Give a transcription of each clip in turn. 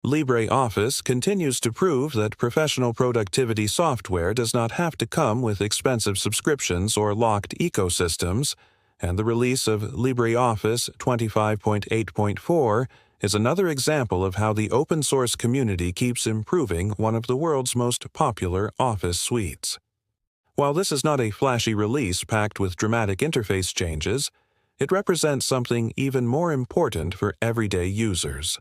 LibreOffice continues to prove that professional productivity software does not have to come with expensive subscriptions or locked ecosystems, and the release of LibreOffice 25.8.4 is another example of how the open-source community keeps improving one of the world's most popular Office suites. While this is not a flashy release packed with dramatic interface changes, it represents something even more important for everyday users: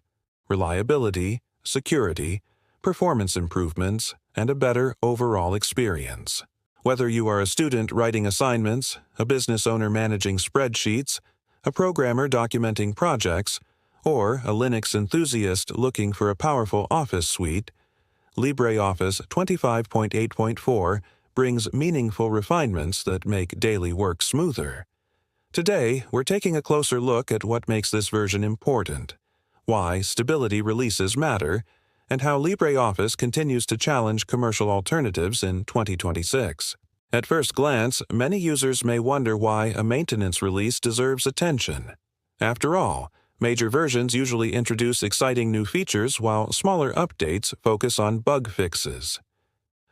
reliability, security, performance improvements, and a better overall experience. Whether you are a student writing assignments, a business owner managing spreadsheets, a programmer documenting projects, or a Linux enthusiast looking for a powerful Office suite, LibreOffice 25.8.4 brings meaningful refinements that make daily work smoother. Today, we're taking a closer look at what makes this version important, why stability releases matter, and how LibreOffice continues to challenge commercial alternatives in 2026. At first glance, many users may wonder why a maintenance release deserves attention. After all, major versions usually introduce exciting new features while smaller updates focus on bug fixes.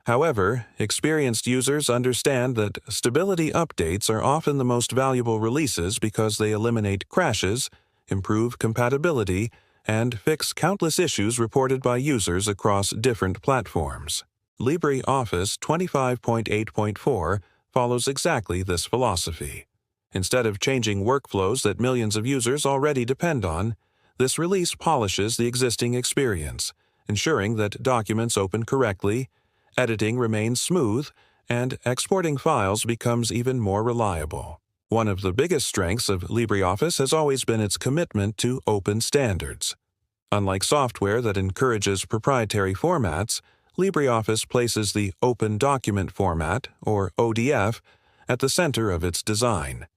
However, experienced users understand that stability updates are often the most valuable releases because they eliminate crashes, improve compatibility, and fix countless issues reported by users across different platforms. LibreOffice 25.8.4 follows exactly this philosophy. Instead of changing workflows that millions of users already depend on, this release polishes the existing experience, ensuring that documents open correctly, editing remains smooth, and exporting files becomes even more reliable. One of the biggest strengths of LibreOffice has always been its commitment to open standards. Unlike software that encourages proprietary formats, LibreOffice places the Open Document Format, or ODF, at the center of its design.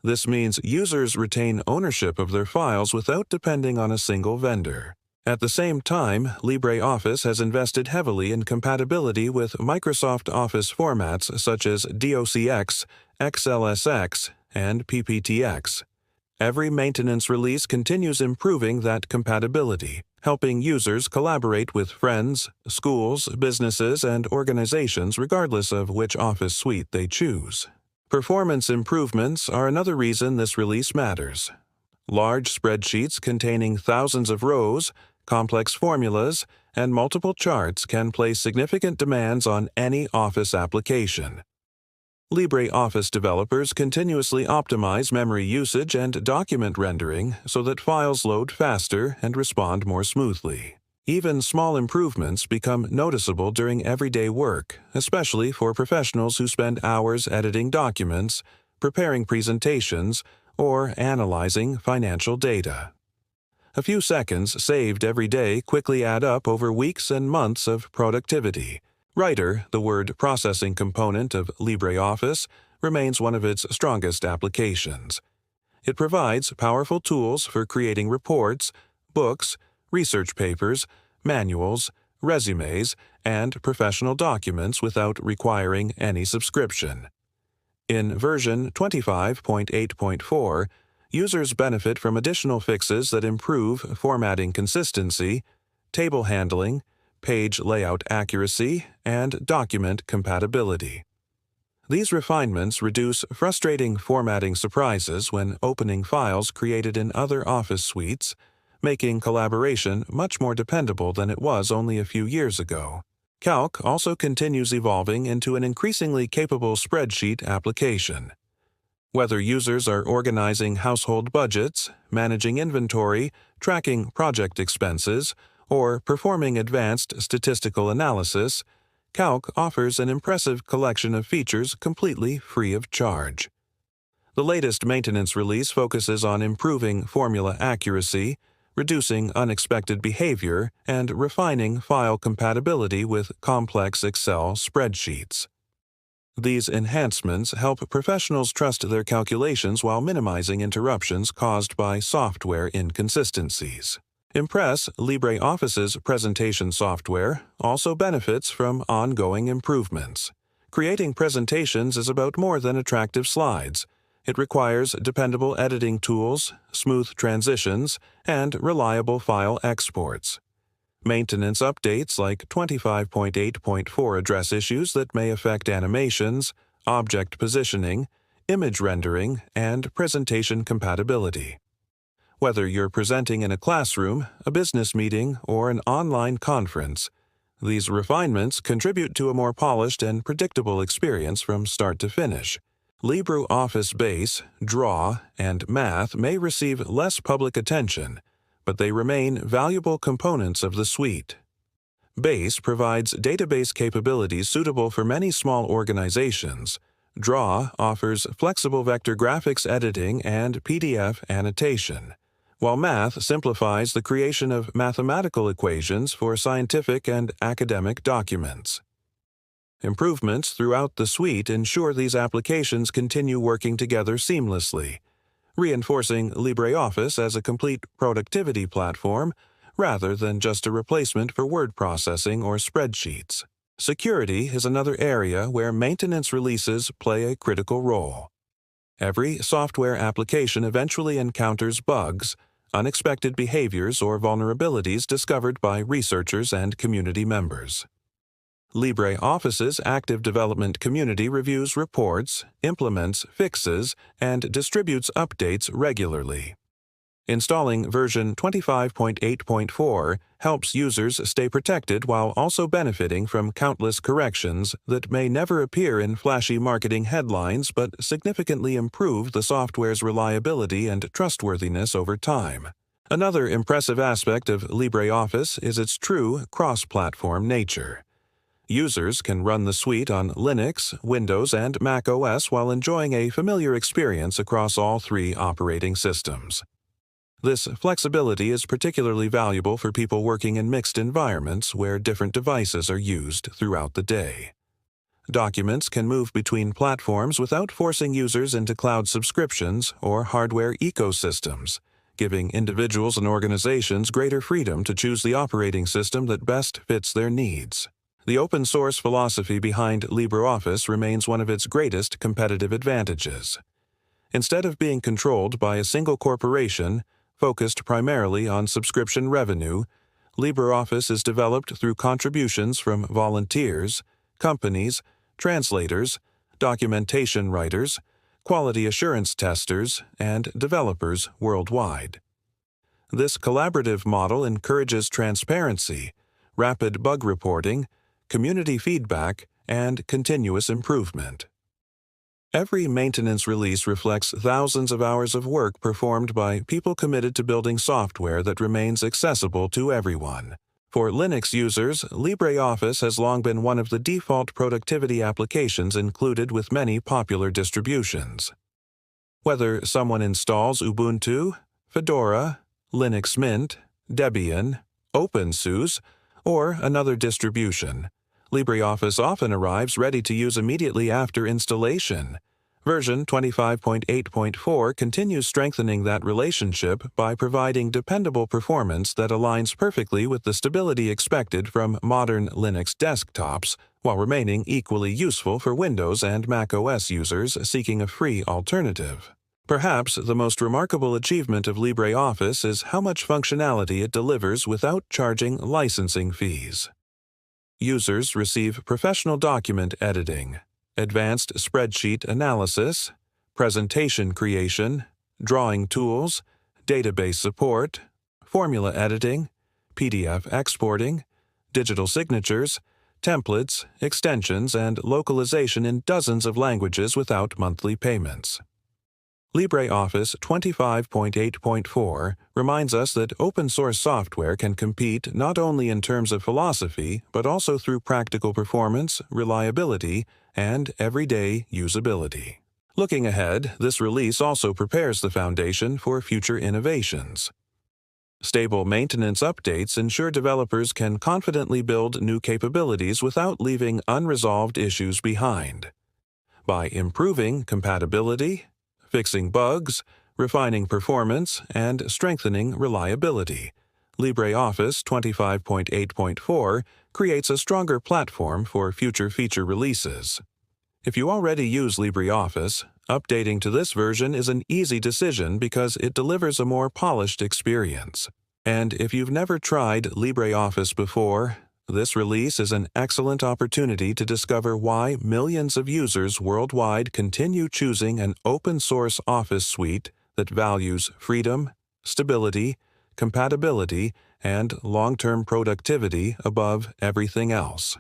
This means users retain ownership of their files without depending on a single vendor. At the same time, LibreOffice has invested heavily in compatibility with Microsoft Office formats such as DOCX, XLSX, and PPTX. Every maintenance release continues improving that compatibility, helping users collaborate with friends, schools, businesses, and organizations regardless of which Office suite they choose. Performance improvements are another reason this release matters. Large spreadsheets containing thousands of rows, complex formulas, and multiple charts can place significant demands on any Office application. LibreOffice developers continuously optimize memory usage and document rendering so that files load faster and respond more smoothly. Even small improvements become noticeable during everyday work, especially for professionals who spend hours editing documents, preparing presentations, or analyzing financial data. A few seconds saved every day quickly add up over weeks and months of productivity. Writer, the word processing component of LibreOffice, remains one of its strongest applications. It provides powerful tools for creating reports, books, research papers, manuals, resumes, and professional documents without requiring any subscription. In version 25.8.4, users benefit from additional fixes that improve formatting consistency, table handling, page layout accuracy, and document compatibility. These refinements reduce frustrating formatting surprises when opening files created in other Office suites, making collaboration much more dependable than it was only a few years ago. Calc also continues evolving into an increasingly capable spreadsheet application. Whether users are organizing household budgets, managing inventory, tracking project expenses, or performing advanced statistical analysis, Calc offers an impressive collection of features completely free of charge. The latest maintenance release focuses on improving formula accuracy, reducing unexpected behavior, and refining file compatibility with complex Excel spreadsheets. These enhancements help professionals trust their calculations while minimizing interruptions caused by software inconsistencies. Impress, LibreOffice's presentation software, also benefits from ongoing improvements. Creating presentations is about more than attractive slides. It requires dependable editing tools, smooth transitions, and reliable file exports. Maintenance updates like 25.8.4 address issues that may affect animations, object positioning, image rendering, and presentation compatibility. Whether you're presenting in a classroom, a business meeting, or an online conference, these refinements contribute to a more polished and predictable experience from start to finish. LibreOffice Base, Draw, and Math may receive less public attention, but they remain valuable components of the suite. Base provides database capabilities suitable for many small organizations. Draw offers flexible vector graphics editing and PDF annotation, while Math simplifies the creation of mathematical equations for scientific and academic documents. Improvements throughout the suite ensure these applications continue working together seamlessly, reinforcing LibreOffice as a complete productivity platform rather than just a replacement for word processing or spreadsheets. Security is another area where maintenance releases play a critical role. Every software application eventually encounters bugs, unexpected behaviors, or vulnerabilities discovered by researchers and community members. LibreOffice's active development community reviews reports, implements fixes, and distributes updates regularly. Installing version 25.8.4 helps users stay protected while also benefiting from countless corrections that may never appear in flashy marketing headlines but significantly improve the software's reliability and trustworthiness over time. Another impressive aspect of LibreOffice is its true cross-platform nature. Users can run the suite on Linux, Windows, and macOS while enjoying a familiar experience across all three operating systems. This flexibility is particularly valuable for people working in mixed environments where different devices are used throughout the day. Documents can move between platforms without forcing users into cloud subscriptions or hardware ecosystems, giving individuals and organizations greater freedom to choose the operating system that best fits their needs. The open-source philosophy behind LibreOffice remains one of its greatest competitive advantages. Instead of being controlled by a single corporation, focused primarily on subscription revenue, LibreOffice is developed through contributions from volunteers, companies, translators, documentation writers, quality assurance testers, and developers worldwide. This collaborative model encourages transparency, rapid bug reporting, community feedback, and continuous improvement. Every maintenance release reflects thousands of hours of work performed by people committed to building software that remains accessible to everyone. For Linux users, LibreOffice has long been one of the default productivity applications included with many popular distributions. Whether someone installs Ubuntu, Fedora, Linux Mint, Debian, OpenSUSE, or another distribution, LibreOffice often arrives ready to use immediately after installation. Version 25.8.4 continues strengthening that relationship by providing dependable performance that aligns perfectly with the stability expected from modern Linux desktops, while remaining equally useful for Windows and macOS users seeking a free alternative. Perhaps the most remarkable achievement of LibreOffice is how much functionality it delivers without charging licensing fees. Users receive professional document editing, advanced spreadsheet analysis, presentation creation, drawing tools, database support, formula editing, PDF exporting, digital signatures, templates, extensions, and localization in dozens of languages without monthly payments. LibreOffice 25.8.4 reminds us that open-source software can compete not only in terms of philosophy, but also through practical performance, reliability, and everyday usability. Looking ahead, this release also prepares the foundation for future innovations. Stable maintenance updates ensure developers can confidently build new capabilities without leaving unresolved issues behind. By improving compatibility, fixing bugs, refining performance, and strengthening reliability, LibreOffice 25.8.4 creates a stronger platform for future feature releases. If you already use LibreOffice, updating to this version is an easy decision because it delivers a more polished experience. And if you've never tried LibreOffice before, this release is an excellent opportunity to discover why millions of users worldwide continue choosing an open-source Office suite that values freedom, stability, compatibility, and long-term productivity above everything else.